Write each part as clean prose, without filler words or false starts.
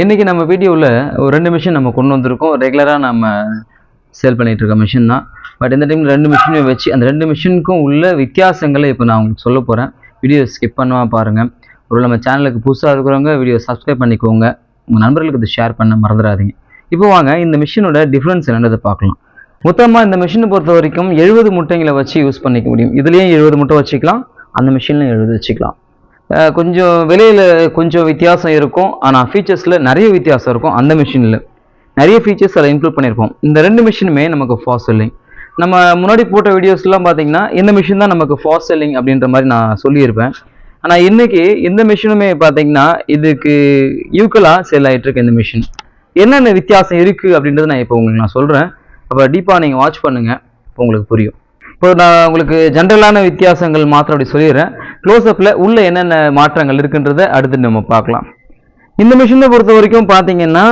இன்றைக்கி நம்ம வீடியோவில் ஒரு 2 மிஷின் நம்ம கொண்டு வந்திருக்கோம். ரெகுலராக நம்ம சேல் பண்ணிகிட்டு இருக்க மிஷின் தான். பட் இந்த டைம் 2 மிஷினையும் வச்சு அந்த 2 மிஷினுக்கும் உள்ள வித்தியாசங்களை இப்போ நான் உங்களுக்கு சொல்ல போகிறேன். வீடியோ ஸ்கிப் பண்ணாமல் பாருங்கள். ஒரு நம்ம சேனலுக்கு புதுசாக இருக்கிறவங்க வீடியோ சப்ஸ்கிரைப் பண்ணிக்கோங்க. உங்கள் நண்பர்களுக்கு இது ஷேர் பண்ண மறந்துடாதீங்க. இப்போ வாங்க இந்த மிஷினோட டிஃப்ரென்ஸ் என்னன்றதை பார்க்கலாம். மொத்தமாக இந்த மிஷினை பொறுத்த வரைக்கும் 70 முட்டைங்களை வச்சு யூஸ் பண்ணிக்க முடியும். இதுலேயும் 70 முட்டை வச்சுக்கலாம், அந்த மிஷின்லையும் 70 வச்சுக்கலாம். கொஞ்சம் விலையில் கொஞ்சம் வித்தியாசம் இருக்கும், ஆனால் ஃபீச்சர்ஸில் நிறைய வித்தியாசம் இருக்கும். அந்த மிஷினில் நிறைய ஃபீச்சர்ஸ் அதை இன்க்ளூட் பண்ணியிருப்போம். இந்த 2 மிஷினுமே நமக்கு ஃபாஸ்ட் செல்லிங். நம்ம முன்னாடி போட்ட வீடியோஸ்லாம் பார்த்தீங்கன்னா இந்த மிஷின் தான் நமக்கு ஃபாஸ்ட் செல்லிங் அப்படின்ற மாதிரி நான் சொல்லியிருப்பேன். ஆனால் இன்றைக்கி இந்த மிஷினுமே பார்த்தீங்கன்னா இதுக்கு ஈக்குவலாக சேல் ஆகிட்டு இருக்கு. இந்த மிஷின் என்னென்ன வித்தியாசம் இருக்குது அப்படின்றது நான் இப்போ உங்களுக்கு நான் சொல்கிறேன். அப்போ டீப்பாக நீங்கள் வாட்ச் பண்ணுங்கள், இப்போ உங்களுக்கு புரியும். இப்போ நான் உங்களுக்கு ஜென்ரலான வித்தியாசங்கள் மாத்திரம் அப்படி சொல்லிடுறேன். க்ளோஸ்அப்பில் உள்ள என்னென்ன மாற்றங்கள் இருக்குன்றதை அடுத்து நம்ம பார்க்கலாம். இந்த மிஷினை பொறுத்த வரைக்கும் பார்த்தீங்கன்னா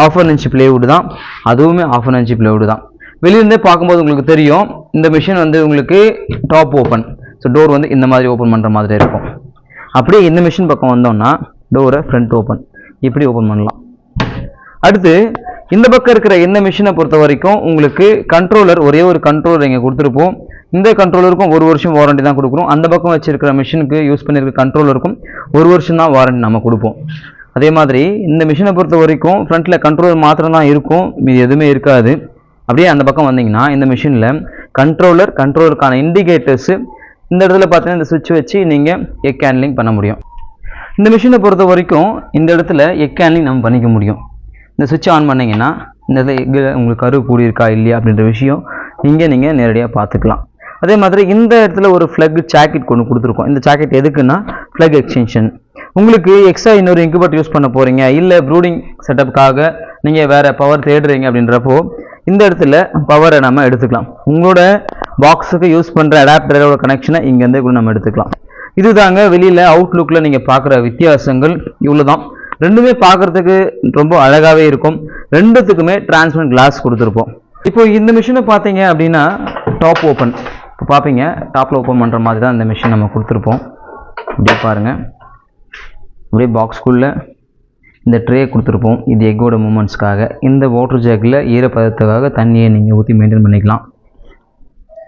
1/2 இன்ச் பிளேவுட் தான், அதுவுமே 1/2 இன்ச் பிளேவுட் தான். வெளியிருந்தே பார்க்கும்போது உங்களுக்கு தெரியும் இந்த மிஷின் வந்து உங்களுக்கு டாப் ஓப்பன், ஸோ டோர் வந்து இந்த மாதிரி ஓப்பன் பண்ணுற மாதிரி இருக்கும். அப்படியே இந்த மிஷின் பக்கம் வந்தோம்னா டோரை ஃப்ரண்ட் ஓப்பன் இப்படி ஓப்பன் பண்ணலாம். அடுத்து இந்த பக்கம் இருக்கிற இந்த மிஷினை பொறுத்த வரைக்கும் உங்களுக்கு கண்ட்ரோலர், ஒரே ஒரு கண்ட்ரோலர் இங்கே கொடுத்துருப்போம். இந்த கண்ட்ரோலருக்கும் 1 வருஷம் வாரண்டி தான் கொடுக்குறோம். அந்த பக்கம் வச்சிருக்கிற மிஷினுக்கு யூஸ் பண்ணியிருக்க கண்ட்ரோலருக்கும் 1 வருஷம் தான் வாரண்டி நம்ம கொடுப்போம். அதே மாதிரி இந்த மிஷினை பொறுத்த வரைக்கும் ஃப்ரண்ட்டில் கண்ட்ரோலர் மாத்திரம் தான் இருக்கும், மீது எதுவுமே இருக்காது. அப்படியே அந்த பக்கம் வந்தீங்கன்னா இந்த மிஷினில் கண்ட்ரோலருக்கான இண்டிகேட்டர்ஸு இந்த இடத்துல பார்த்தீங்கன்னா இந்த சுவிட்ச் வச்சு நீங்கள் எக் ஹேண்ட்லிங் பண்ண முடியும். இந்த மிஷினை பொறுத்த வரைக்கும் இந்த இடத்துல எக் ஹேண்ட்லிங் நம்ம பண்ணிக்க முடியும். இந்த சுவிட்ச் ஆன் பண்ணிங்கன்னா இந்த இடத்துல உங்களுக்கு கரு கூடியிருக்கா இல்லையா அப்படின்ற விஷயம் இங்கே நீங்கள் நேரடியாக பார்த்துக்கலாம். அதே மாதிரி இந்த இடத்துல ஒரு ஃப்ளக் ஜாக்கெட் கொண்டு கொடுத்துருக்கோம். இந்த ஜாக்கெட் எதுக்குன்னா ஃப்ளக் எக்ஸ்டென்ஷன். உங்களுக்கு எக்ஸ்ட்ரா இன்னொரு இன்குபேட்டர் யூஸ் பண்ண போகிறீங்க, இல்லை ப்ரூடிங் செட்டப்புக்காக நீங்கள் வேறு பவர் தேடுறீங்க அப்படின்றப்போ இந்த இடத்துல பவரை நம்ம எடுத்துக்கலாம். உங்களோட பாக்ஸுக்கு யூஸ் பண்ணுற அடாப்டரோட கனெக்ஷனை இங்கேருந்து கூட நம்ம எடுத்துக்கலாம். இது தாங்க வெளியில் அவுட்லுக்கில் நீங்கள் பார்க்குற வித்தியாசங்கள் இவ்வளோ தான். ரெண்டுமே பார்க்குறதுக்கு ரொம்ப அழகாகவே இருக்கும். ரெண்டுத்துக்குமே டிரான்ஸ்பரண்ட் கிளாஸ் கொடுத்துருப்போம். இப்போ இந்த மிஷினை பார்த்தீங்க அப்படின்னா டாப் ஓப்பன், இப்போ பார்ப்பீங்க டாப்பில் ஓப்பன் பண்ணுற மாதிரி தான் இந்த மிஷின் நம்ம கொடுத்துருப்போம். அப்படியே பாருங்கள், அப்படியே பாக்ஸ்குள்ளே இந்த ட்ரே கொடுத்துருப்போம். இது எக்கோட மூமெண்ட்ஸ்க்காக. இந்த வாட்டர் ஜாக்கில் ஈரப்பதத்துக்காக தண்ணியை நீங்கள் ஊற்றி மெயின்டைன் பண்ணிக்கலாம்.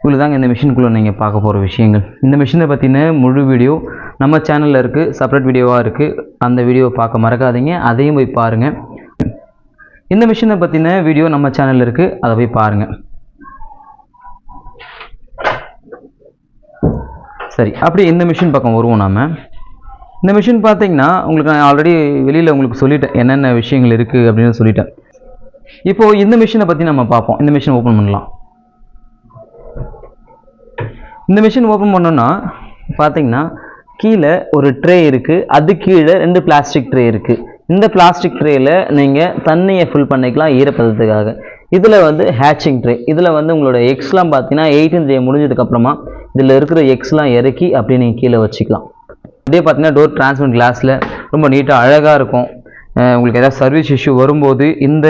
இவ்வளோ தாங்க இந்த மிஷினுக்குள்ளே நீங்கள் பார்க்க போகிற விஷயங்கள். இந்த மிஷினை பற்றின முழு வீடியோ நம்ம சேனலில் இருக்குது, செப்பரேட் வீடியோவாக இருக்குது. அந்த வீடியோவை பார்க்க மறக்காதீங்க, அதையும் போய் பாருங்கள். இந்த மிஷினை பற்றின வீடியோ நம்ம சேனலில் இருக்குது, அதை போய் பாருங்கள். சரி, அப்படி இந்த மிஷின் பக்கம் வருவோம். நாம் இந்த மிஷின் பார்த்தீங்கன்னா உங்களுக்கு நான் ஆல்ரெடி வெளியில் உங்களுக்கு சொல்லிட்டேன் என்னென்ன விஷயங்கள் இருக்குது அப்படின்னு சொல்லிட்டேன். இப்போது இந்த மிஷினை பற்றி நம்ம பார்ப்போம். இந்த மிஷின் ஓப்பன் பண்ணலாம். இந்த மிஷின் ஓப்பன் பண்ணோன்னா பார்த்தீங்கன்னா கீழே ஒரு ட்ரே இருக்குது, அது கீழே 2 பிளாஸ்டிக் ட்ரே இருக்குது. இந்த பிளாஸ்டிக் ட்ரேயில் நீங்கள் தண்ணியை ஃபில் பண்ணிக்கலாம் ஈரப்பதத்துக்காக. இதில் வந்து ஹேச்சிங் ட்ரே. இதில் வந்து உங்களோட எக்ஸ்லாம் பார்த்தீங்கன்னா 18th டே முடிஞ்சதுக்கப்புறமா இதில் இருக்கிற எக்ஸ்லாம் இறக்கி அப்படியே நீங்கள் கீழே வச்சுக்கலாம். அப்படியே பார்த்தீங்கன்னா டோர் டிரான்ஸ்பரண்ட் கிளாஸில் ரொம்ப நீட்டாக அழகாக இருக்கும். உங்களுக்கு ஏதாவது சர்வீஸ் இஷ்யூ வரும்போது இந்த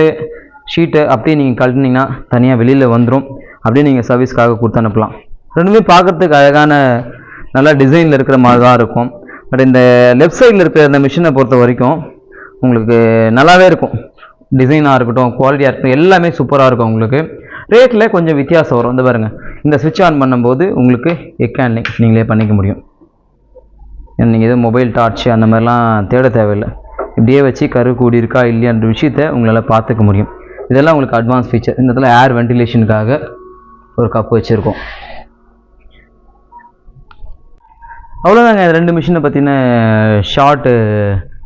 ஷீட்டை அப்படியே நீங்கள் கழட்டினீங்கன்னா தனியாக வெளியில் வந்துடும். அப்படியே நீங்கள் சர்வீஸ்க்காக கொடுத்து அனுப்பலாம். ரெண்டுமே பார்க்குறதுக்கு அழகான நல்லா டிசைனில் இருக்கிற மாதிரி தான் இருக்கும். பட் இந்த லெஃப்ட் சைடில் இருக்கிற இந்த மிஷினை பொறுத்த வரைக்கும் உங்களுக்கு நல்லாவே இருக்கும். டிசைனாக இருக்கட்டும், குவாலிட்டியாக இருக்கட்டும், எல்லாமே சூப்பராக இருக்கும். உங்களுக்கு ரேட்டில் கொஞ்சம் வித்தியாசம் வரும். இந்த பாருங்கள், இந்த சுவிட்ச் ஆன் பண்ணும்போது உங்களுக்கு எக் ஹேண்ட்லிங் நீங்களே பண்ணிக்க முடியும். நீங்கள் எதுவும் மொபைல் டார்ச் அந்த மாதிரிலாம் தேட தேவையில்லை. இப்படியே வச்சு கரு கூடி இருக்கா இல்லையான்ற விஷயத்தை உங்களால் பார்த்துக்க முடியும். இதெல்லாம் உங்களுக்கு அட்வான்ஸ் ஃபீச்சர். இந்த இடத்துல ஏர் வென்டிலேஷனுக்காக ஒரு கப் வச்சுருக்கோம். அவ்வளோதாங்க 2 மிஷினை பற்றின ஷார்ட்டு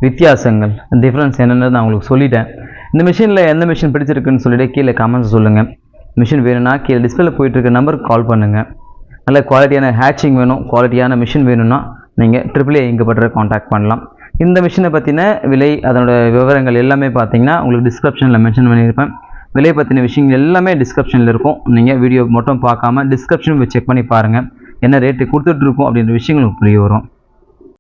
வித்தியாசங்கள், டிஃப்ரென்ஸ் என்னென்னு நான் உங்களுக்கு சொல்லிட்டேன். இந்த மிஷினில் எந்த மிஷின் பிடிச்சிருக்குன்னு சொல்லிட்டு கீழே கமெண்ட்ஸ் சொல்லுங்கள். மிஷின் வேணும்னா கீழே டிஸ்பிளேல போயிட்டுருக்க நம்பருக்கு கால் பண்ணுங்கள். நல்ல குவாலிட்டியான ஹேச்சிங் வேணும், குவாலிட்டியான மிஷின் வேணும்னா நீங்கள் AAA இன்குபேட்டரை காண்டாக்ட் பண்ணலாம். இந்த மிஷினை பற்றின விலை, அதனோட விவரங்கள் எல்லாமே பார்த்தீங்கன்னா உங்களுக்கு டிஸ்கிரிப்ஷனில் மென்ஷன் பண்ணியிருப்பேன். விலை பற்றின விஷயங்கள் எல்லாமே டிஸ்கிரிப்ஷனில் இருக்கும். நீங்கள் வீடியோ மட்டும் பார்க்காம டிஸ்கிரிப்ஷன் செக் பண்ணி பாருங்கள், என்ன ரேட்டு கொடுத்துட்ருக்கோம் அப்படின்ற விஷயங்கள் உங்களுக்கு புரிய வரும்.